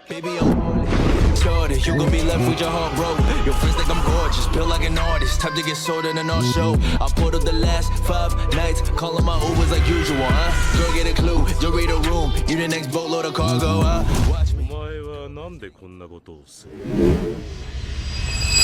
Baby, I'm shorty. You gon' be left with your heart broke. Your friends think I'm gorgeous, built like an artist. Time to get sold in an art show. I pulled up the last 5 nights, calling my Ubers like usual, huh? Girl, get a clue, you'll read a room. You the next boatload of cargo, huh? Watch me.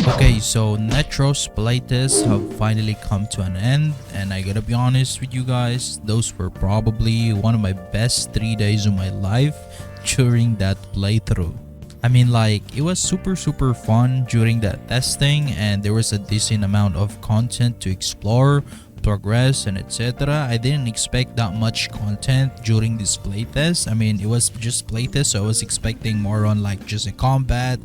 Okay, so Nethros Playtest have finally come to an end, and I gotta be honest with you guys, those were probably one of my best 3 days of my life during that playthrough. I mean, like, it was super fun during that testing, and there was a decent amount of content to explore, progress, and etc. I didn't expect that much content during this playtest. I mean, it was just playtest, so I was expecting more on like just a combat,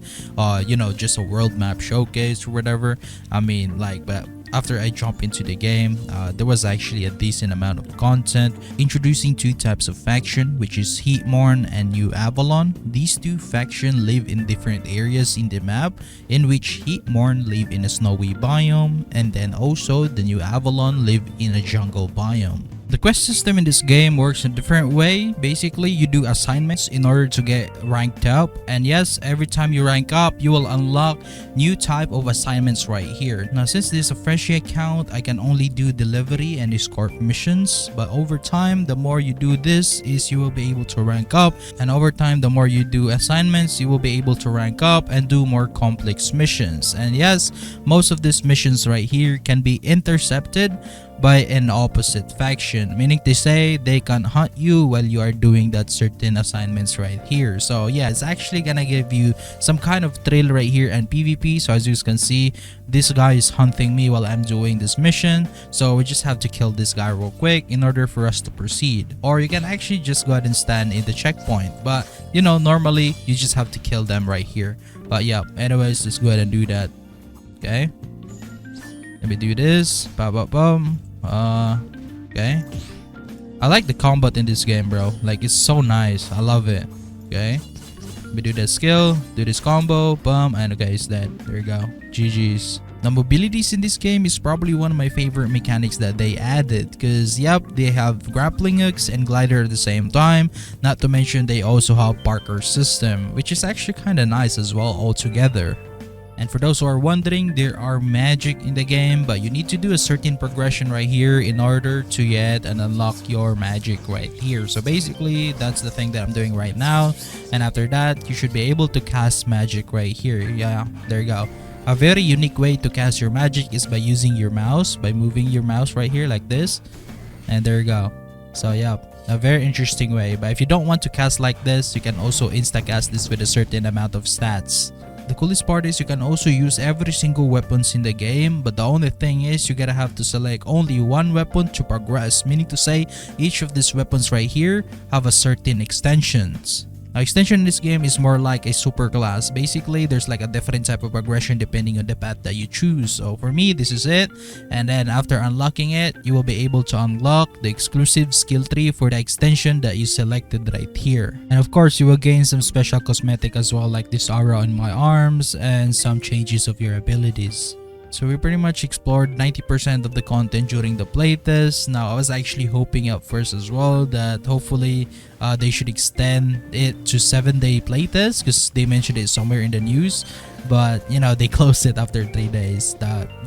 you know, just a world map showcase or whatever. I mean, like, but after I jump into the game, there was actually a decent amount of content introducing 2 types of faction, which is Heatmorn and New Avalon. These 2 factions live in different areas in the map, in which Heatmorn live in a snowy biome, and then also the New Avalon live in a jungle biome. The quest system in this game works in a different way. Basically, you do assignments in order to get ranked up, and yes, every time you rank up, you will unlock new type of assignments right here. Now, since this is a freshie account, I can only do delivery and escort missions, but over time, the more you do this is you will be able to rank up, and over time, the more you do assignments, you will be able to rank up and do more complex missions. And yes, most of these missions right here can be intercepted by an opposite faction, meaning to say they can hunt you while you are doing that certain assignments right here. So yeah, it's actually gonna give you some kind of thrill right here and PvP. So as you can see, this guy is hunting me while I'm doing this mission, so we just have to kill this guy real quick in order for us to proceed. Or you can actually just go ahead and stand in the checkpoint, but you know, normally you just have to kill them right here. But yeah, anyways, let's go ahead and do that. Okay, let me do this. Okay, I like the combat in this game, bro. Like, it's so nice. I love it. Okay, let me do that skill, do this combo, boom, and okay, it's dead. There you go. GG's. The mobilities in this game is probably one of my favorite mechanics that they added, because yep, they have grappling hooks and glider at the same time. Not to mention they also have parkour system, which is actually kind of nice as well altogether. And for those who are wondering, there are magic in the game, but you need to do a certain progression right here in order to get and unlock your magic right here. So basically, that's the thing that I'm doing right now. And after that, you should be able to cast magic right here. Yeah, there you go. A very unique way to cast your magic is by using your mouse, by moving your mouse right here like this. And there you go. So yeah, a very interesting way. But if you don't want to cast like this, you can also insta-cast this with a certain amount of stats. The coolest part is you can also use every single weapons in the game, but the only thing is you gotta have to select only one weapon to progress, meaning to say each of these weapons right here have a certain extensions. Now, extension in this game is more like a super class. Basically, there's like a different type of progression depending on the path that you choose. So for me, this is it. And then after unlocking it, you will be able to unlock the exclusive skill tree for the extension that you selected right here. And of course, you will gain some special cosmetic as well, like this aura on my arms and some changes of your abilities. So we pretty much explored 90% of the content during the playtest. Now, I was actually hoping at first as well that hopefully they should extend it to 7-day playtest, because they mentioned it somewhere in the news. But you know, they closed it after 3 days.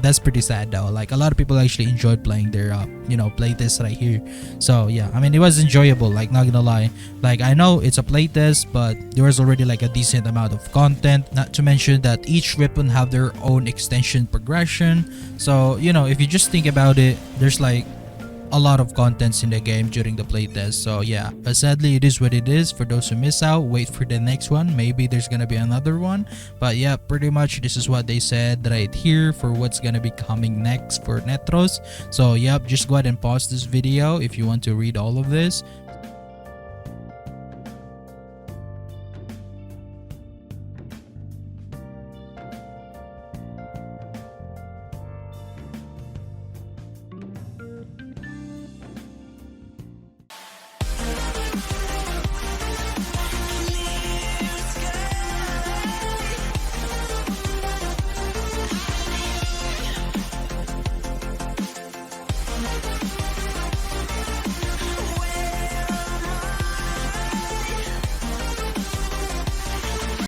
That's pretty sad though. Like, a lot of people actually enjoyed playing their you know, playtest right here. So yeah, I mean, it was enjoyable, like, not gonna lie. Like, I know it's a playtest, but there was already like a decent amount of content, not to mention that each weapon have their own extension progression. So you know, if you just think about it, there's like a lot of contents in the game during the playtest. So yeah, but sadly it is what it is. For those who miss out, wait for the next one. Maybe there's gonna be another one. But yeah, pretty much this is what they said right here for what's gonna be coming next for Nethros. So yep, just go ahead and pause this video if you want to read all of this.